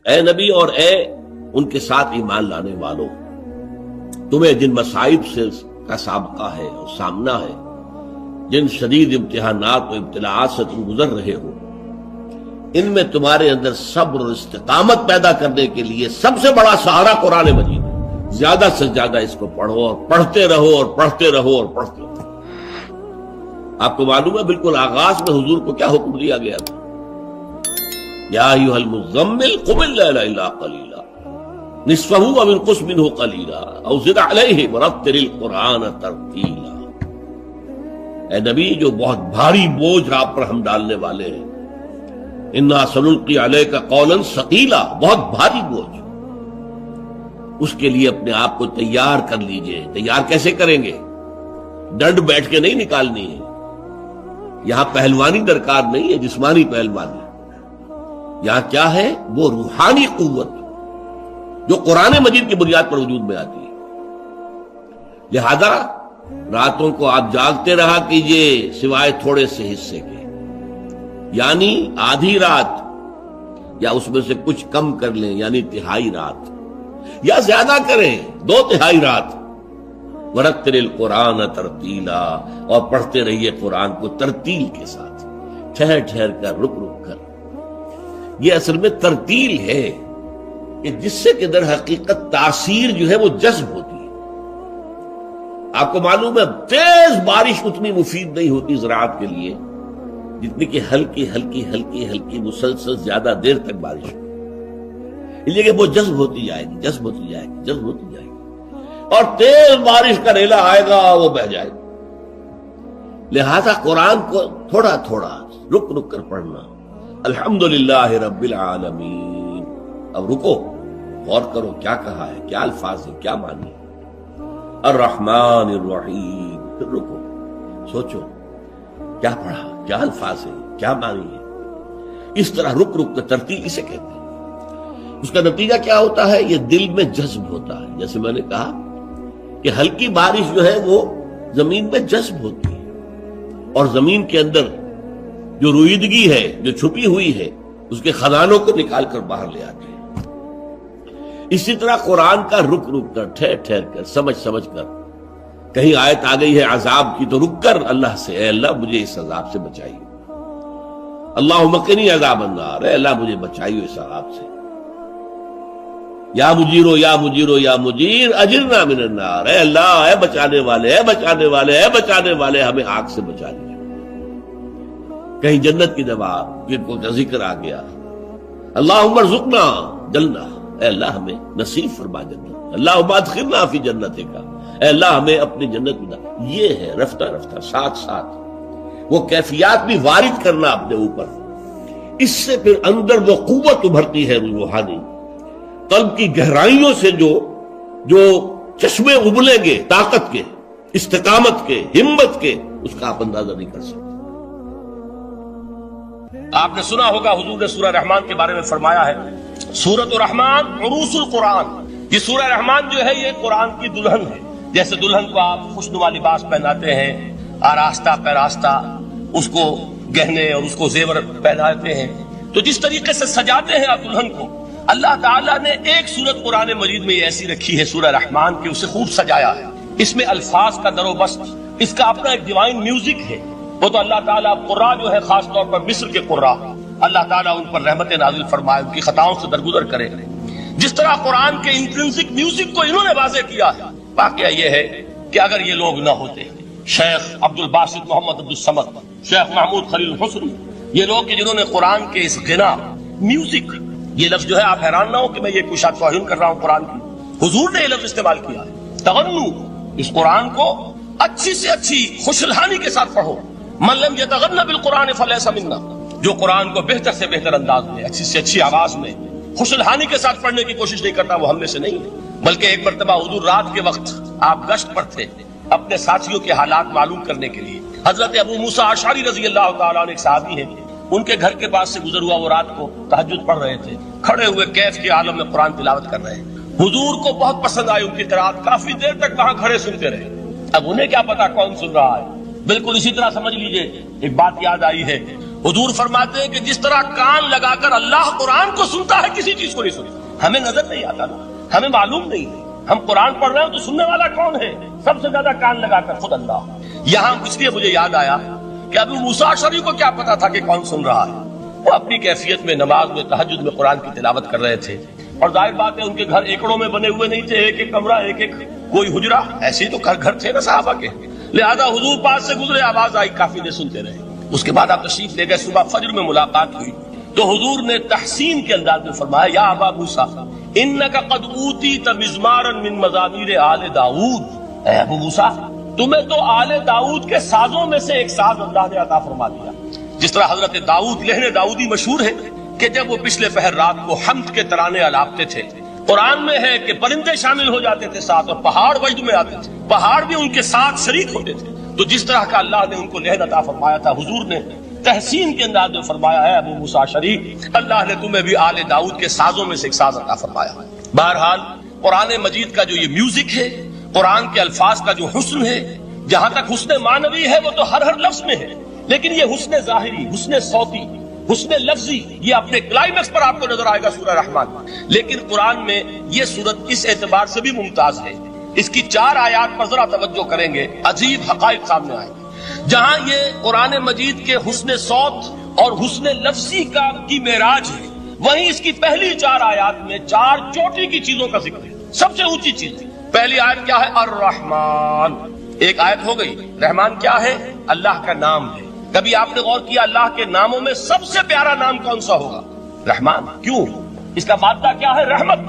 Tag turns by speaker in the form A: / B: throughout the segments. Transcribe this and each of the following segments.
A: اے نبی اور اے ان کے ساتھ ایمان لانے والوں، تمہیں جن مصائب سے کا سابقہ ہے اور سامنا ہے، جن شدید امتحانات و ابتلاءات سے تم گزر رہے ہو، ان میں تمہارے اندر صبر اور استقامت پیدا کرنے کے لیے سب سے بڑا سہارا قرآن مجید ہے۔ زیادہ سے زیادہ اس کو پڑھو اور پڑھتے رہو اور پڑھتے رہو اور پڑھتے رہو۔ آپ کو معلوم ہے بالکل آغاز میں حضور کو کیا حکم دیا گیا تھا؟ یا ایھا المزمل قم اللیل الا قلیلا نصفہ او انقص منہ قلیلا او زد علیہ ورتل القرآن ترتیلا۔ اے نبی، جو بہت بھاری بوجھ آپ پر ہم ڈالنے والے ہیں، انا سنلقی علیک قولا ثقیلا، بہت بھاری بوجھ، اس کے لیے اپنے آپ کو تیار کر لیجئے۔ تیار کیسے کریں گے؟ ڈنڈ بیٹھ کے نہیں نکالنی ہے، یہاں پہلوانی درکار نہیں ہے، جسمانی پہلوانی۔ یہاں کیا ہے؟ وہ روحانی قوت جو قرآن مجید کی بنیاد پر وجود میں آتی ہے۔ لہذا راتوں کو آپ جاگتے رہا کیجئے سوائے تھوڑے سے حصے کے، یعنی آدھی رات، یا اس میں سے کچھ کم کر لیں یعنی تہائی رات، یا زیادہ کریں 2/3 رات۔ ورتل القرآن ترتیلا، اور پڑھتے رہیے قرآن کو ترتیل کے ساتھ، ٹھہر ٹھہر کر، رک رک کر۔ یہ اصل میں ترتیل ہے کہ جس سے کہ در حقیقت تاثیر جو ہے وہ جذب ہوتی ہے۔ آپ کو معلوم ہے تیز بارش اتنی مفید نہیں ہوتی زراعت کے لیے جتنی کہ ہلکی ہلکی ہلکی ہلکی مسلسل زیادہ دیر تک بارش ہو، اس لیے کہ وہ جذب ہوتی جائے گی، جذب ہوتی جائے گی، جذب ہوتی جائے گی، اور تیز بارش کا ریلا آئے گا وہ بہہ جائے گا۔ لہذا قرآن کو تھوڑا تھوڑا رک رک کر پڑھنا۔ الحمدللہ رب العالمین، اب رکو، غور کرو کیا کہا ہے، کیا الفاظ ہیں، کیا معنی ہے۔ الرحمن الرحیم، پھر رکو، سوچو کیا پڑھا، کیا الفاظ ہیں، کیا معنی ہے۔ اس طرح رک رک کر ترتیل اسے کہتے ہیں۔ اس کا نتیجہ کیا ہوتا ہے؟ یہ دل میں جذب ہوتا ہے۔ جیسے میں نے کہا کہ ہلکی بارش جو ہے وہ زمین میں جذب ہوتی ہے، اور زمین کے اندر جو رویدگی ہے، جو چھپی ہوئی ہے، اس کے خزانوں کو نکال کر باہر لے آتے ہیں۔ اسی طرح قرآن کا رک رک کر، ٹھہر ٹھہر کر، سمجھ سمجھ کر، کہیں آیت آ گئی ہے عذاب کی تو رک کر اللہ سے، اے اللہ مجھے اس عذاب سے بچائیے، اللہم قنی عذاب النار، اے اللہ مجھے بچائیے اس عذاب سے، یا مجیرو یا مجیرو یا مجیر اجرنا من النار، اے اللہ، اے بچانے والے، اے بچانے والے، اے بچانے والے، ہمیں آگ سے بچا لیجیے۔ کہیں جنت کی دعا کا ذکر آ گیا، اللہم ارزقنا جنہ، اے اللہ ہمیں نصیب فرما جنت، اللہم ادخلنا فی جنتک، اے اللہ ہمیں اپنی جنت میں۔ یہ ہے رفتہ رفتہ، ساتھ ساتھ وہ کیفیات بھی وارد کرنا اپنے اوپر، اس سے پھر اندر وہ قوت ابھرتی ہے روحانی، قلب کی گہرائیوں سے جو چشمے ابلیں گے طاقت کے، استقامت کے، ہمت کے، اس کا آپ اندازہ نہیں کر سکتے۔ آپ نے سنا ہوگا حضور نے سورہ رحمان کے بارے میں فرمایا ہے، سورۃ الرحمن عروس القرآن، یہ سورہ رحمان جو ہے یہ قرآن کی دلہن ہے۔ جیسے دلہن کو آپ خوشنما لباس پہناتے ہیں، آراستہ پیراستہ، اس کو گہنے اور اس کو زیور پہناتے ہیں، تو جس طریقے سے سجاتے ہیں آپ دلہن کو، اللہ تعالیٰ نے ایک سورت قرآن مجید میں ایسی رکھی ہے سورہ رحمان کی، اسے خوب سجایا ہے۔ اس میں الفاظ کا در و بست، اس کا اپنا ایک ڈیوائن میوزک ہے۔ وہ تو اللہ تعالیٰ قراء جو ہے، خاص طور پر مصر کے قراء، اللہ تعالیٰ ان پر رحمت نازل فرمائے، ان کی خطاؤں سے درگزر کرے۔ جس طرح قرآن کے انٹرنسک میوزک کو انہوں نے واضح کیا ہے، واقعہ یہ ہے کہ اگر یہ لوگ نہ ہوتے، شیخ عبد الباسط محمد عبد الصمد، شیخ محمود خلیل الحسنی، یہ لوگ کہ جنہوں نے قرآن کے اس غنا، میوزک، یہ لفظ جو ہے آپ حیران نہ ہو کہ میں یہ کوئی شاید توہین کر رہا ہوں قرآن کی، حضور نے یہ لفظ استعمال کیا ہے، تغنو، اس قرآن کو اچھی سے اچھی خوشلہانی کے ساتھ پڑھو۔ من لم یتغن بالقرآن فلیس منا، جو قرآن کو بہتر سے بہتر انداز میں، اچھی سے اچھی آواز میں، خوشلہانی کے ساتھ پڑھنے کی کوشش نہیں کرتا، وہ ہم میں سے نہیں ہے۔ بلکہ ایک مرتبہ حضور رات کے وقت آپ گشت پر تھے اپنے ساتھیوں کے حالات معلوم کرنے کے لیے۔ حضرت ابو موسیٰ اشعری رضی اللہ تعالیٰ عنہ ایک صحابی ہیں، ان کے گھر کے پاس سے گزر ہوا، وہ رات کو تہجد پڑھ رہے تھے، کھڑے ہوئے کیف کے عالم میں قرآن تلاوت کر رہے ہیں۔ حضور کو بہت پسند آئی ان کی قرات، کافی دیر تک وہاں کھڑے سنتے رہے۔ اب انہیں کیا پتا کون سن رہا ہے، بالکل اسی طرح سمجھ لیجئے ایک بات یاد آئی ہے، حضور فرماتے ہیں کہ جس طرح کان لگا کر اللہ قرآن کو سنتا ہے کسی چیز کو نہیں سنتا. ہمیں نظر نہیں آتا نا, ہمیں معلوم نہیں ہے, ہم قرآن پڑھ رہے ہیں تو سننے والا کون ہے؟ سب سے زیادہ کان لگا کر خود اللہ. یہاں اس لیے مجھے یاد آیا کہ ابو موسیٰ اشعری کو کیا پتا تھا کہ کون سن رہا ہے. وہ اپنی کیفیت میں نماز میں تہجد میں قرآن کی تلاوت کر رہے تھے, اور ظاہر بات ہے ان کے گھر ایکڑوں میں بنے ہوئے نہیں تھے, ایک ایک کمرہ, ایک ایک کوئی حجرہ, ایسے ہی تو گھر تھے نا صحابہ کے. لہذا حضور پاس سے گزرے, آواز آئی, کافی دیر سنتے رہے. اس کے بعد آپ تشریف لے گئے, صبح فجر میں ملاقات ہوئی تو حضور نے تحسین کے انداز میں فرمایا, یا ابا موسیٰ انک قد اوتیت مزمارا من مزامیر آل داؤد. اے ابو موسیٰ, تمہیں تو آل داؤد کے سازوں میں سے ایک ساز اللہ نے عطا فرما دیا. جس طرح حضرت داؤد, لہن داؤدی مشہور ہے کہ جب وہ پچھلے پہر رات کو حمد کے ترانے الاپتے تھے, قرآن میں ہے کہ پرندے شامل ہو جاتے تھے ساتھ, اور پہاڑ وجد میں آتے تھے, پہاڑ بھی ان کے ساتھ شریک ہوتے تھے. تو جس طرح کا اللہ نے ان کو لہن عطا فرمایا تھا, حضور نے تحسین کے انداز میں فرمایا ہے ابو موسیٰ اشعری, اللہ نے تمہیں بھی آل داؤد کے سازوں میں سے ایک ساز عطا فرمایا. بہرحال قرآن مجید کا جو یہ میوزک ہے, قرآن کے الفاظ کا جو حسن ہے, جہاں تک حسن معنوی ہے وہ تو ہر لفظ میں ہے, لیکن یہ حسن ظاہری, حسن صوتی, حسن لفظی, یہ اپنے کلائمیکس پر آپ کو نظر آئے گا سورہ رحمان. لیکن قرآن میں یہ سورت اس اعتبار سے بھی ممتاز ہے, اس کی 4 آیات پر ذرا توجہ کریں گے, عجیب حقائق سامنے آئیں گے. جہاں یہ قرآن مجید کے حسن صوت اور حسن لفظی کی معراج ہے, وہیں اس کی پہلی 4 آیات میں 4 چوٹی کی چیزوں کا ذکر ہے. سب سے اونچی چیز, پہلی آیت کیا ہے؟ الرحمن. ایک آیت ہو گئی. رحمان کیا ہے؟ اللہ کا نام ہے. کبھی آپ نے غور کیا اللہ کے ناموں میں سب سے پیارا نام کون سا ہوگا؟ رحمان. کیوں؟ اس کا مادہ کیا ہے؟ رحمت.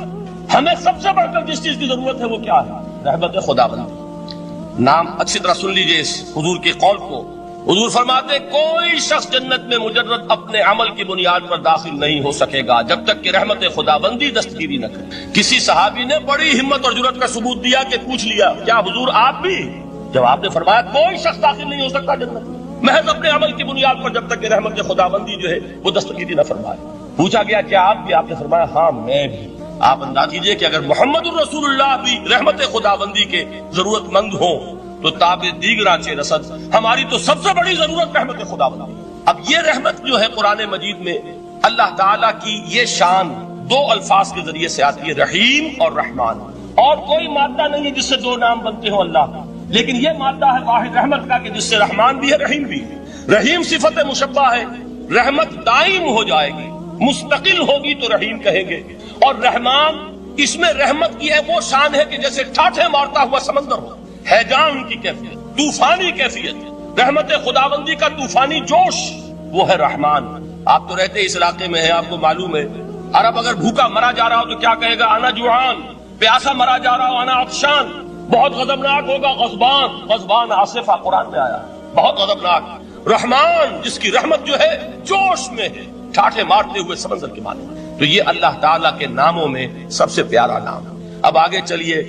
A: ہمیں سب سے بڑھ کر جس چیز کی ضرورت ہے وہ کیا ہے؟ رحمت خداوندی. نام اچھی طرح سن لیجئے اس حضور کے قول کو. حضور فرماتے کوئی شخص جنت میں مجرد اپنے عمل کی بنیاد پر داخل نہیں ہو سکے گا جب تک کہ رحمت خداوندی دستگیری نہ کرے. کسی صحابی نے بڑی ہمت اور جرأت کا ثبوت دیا کہ پوچھ لیا, کیا حضور آپ بھی؟ جب آپ نے فرمایا کوئی شخص داخل نہیں ہو سکتا جنت میں محض اپنے عمل کی بنیاد پر جب تک کہ رحمت خداوندی جو ہے وہ دستگیری نہ فرمائے. پوچھا گیا کیا آپ بھی؟ آپ نے فرمایا ہاں میں بھی. آپ انداز کیجئے کہ اگر محمد الرسول اللہ بھی رحمت خداوندی کے ضرورت مند ہوں تو تابع دیگراں چے رسد, ہماری تو سب سے بڑی ضرورت رحمت خداوندی. اب یہ رحمت جو ہے قرآن مجید میں اللہ تعالیٰ کی یہ شان 2 الفاظ کے ذریعے سے آتی ہے, رحیم اور رحمان. اور کوئی مادہ نہیں ہے جس سے 2 نام بنتے ہوں اللہ کا, لیکن یہ مادہ ہے واحد رحمت کا کہ جس سے رحمان بھی ہے رحیم بھی ہے. رحیم صفت مشبہ ہے, رحمت دائم ہو جائے گی, مستقل ہوگی تو رحیم کہیں گے. اور رحمان, اس میں رحمت کی ہے وہ شان ہے کہ جیسے ٹھاٹھے مارتا ہوا سمندر ہو, ہیجان کی کیفیت, طوفانی کیفیت. رحمت خداوندی کا طوفانی جوش وہ ہے رحمان. آپ تو رہتے اس علاقے میں ہیں, آپ کو معلوم ہے عرب اگر بھوکا مرا جا رہا ہو تو کیا کہے گا؟ انا جوعان. پیاسا مرا جا رہا ہو انا عطشان. بہت غضبناک ہوگا غضبان. غضبان آصفہ قرآن میں آیا, بہت غضبناک. رحمان جس کی رحمت جو ہے جوش میں ہے, ٹھاٹھے مارتے ہوئے سمندر کے معنی. تو یہ اللہ تعالیٰ کے ناموں میں سب سے پیارا نام. اب آگے چلیے,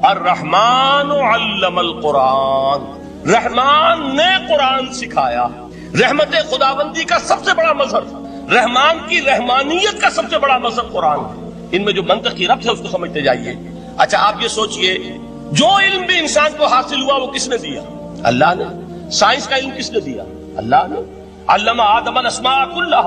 A: الرحمن علم القرآن. رحمان نے قرآن سکھایا. رحمت خداوندی کا سب سے بڑا مظہر, رحمان کی رحمانیت کا سب سے بڑا مظہر قرآن ہے. ان میں جو منطقی ربط ہے اس کو سمجھتے جائیے. اچھا آپ یہ سوچئے, جو علم بھی انسان کو حاصل ہوا وہ کس نے دیا؟ اللہ نے. سائنس کا علم کس نے دیا؟ اللہ نے. علم آدم الاسماء کلھا.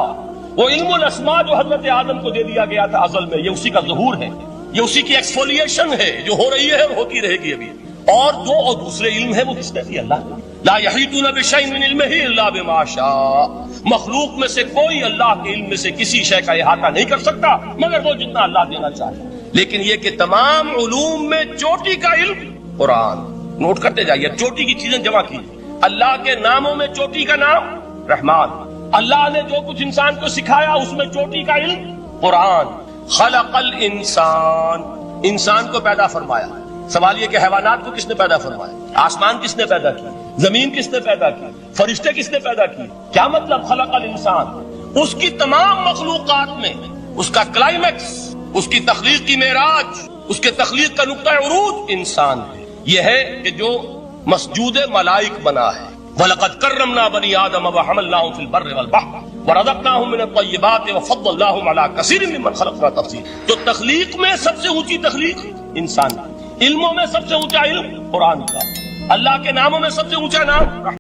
A: وہ علم الاسماء جو حضرت آدم کو دے دیا گیا تھا ازل میں, یہ اسی کا ظہور ہے, یہ اسی کی ایکسفولیشن ہے جو ہو رہی ہے اور ہوتی رہے گی ابھی. اور دوسرے علم ہے وہ کس نے دیا؟ اللہ نے. لا یحیطون بشیء من علمہ الا بما شاء. مخلوق میں سے کوئی اللہ کے علم میں سے کسی شے کا احاطہ نہیں کر سکتا مگر وہ جتنا اللہ دینا چاہے. لیکن یہ کہ تمام علوم میں چوٹی کا علم قرآن. نوٹ کرتے جائیے, چوٹی کی چیزیں جمع کی. اللہ کے ناموں میں چوٹی کا نام رحمان. اللہ نے جو کچھ انسان کو سکھایا اس میں چوٹی کا علم قرآن. خلق الانسان. انسان کو پیدا فرمایا. سوال یہ کہ حیوانات کو کس نے پیدا فرمایا؟ آسمان کس نے پیدا کیا؟ زمین کس نے پیدا کی؟ فرشتے کس نے پیدا کی؟ کیا مطلب خلق الانسان؟ اس کی تمام مخلوقات میں اس کا کلائمیکس, اس کی تخلیق کی معراج, اس کے تخلیق کا نقطہ عروج انسان ہے. یہ ہے کہ جو مسجود ملائک بنا ہے. وَلَقَدْ كَرَّمْنَا بَنِي آدَمَ وَحَمَلْنَاهُمْ فِي الْبَرِّ وَالْبَحْرِ وَرَزَقْنَاهُمْ مِنَ الطَّيِّبَاتِ وَفَضَّلْنَاهُمْ عَلَى كَثِيرٍ مِّمَّنْ خَلَقْنَا تَفْضِيلًا. تو تخلیق میں سب سے اونچی تخلیق انسان. علموں میں سب سے اونچا علم قرآن کا. اللہ کے ناموں میں سب سے اونچا نام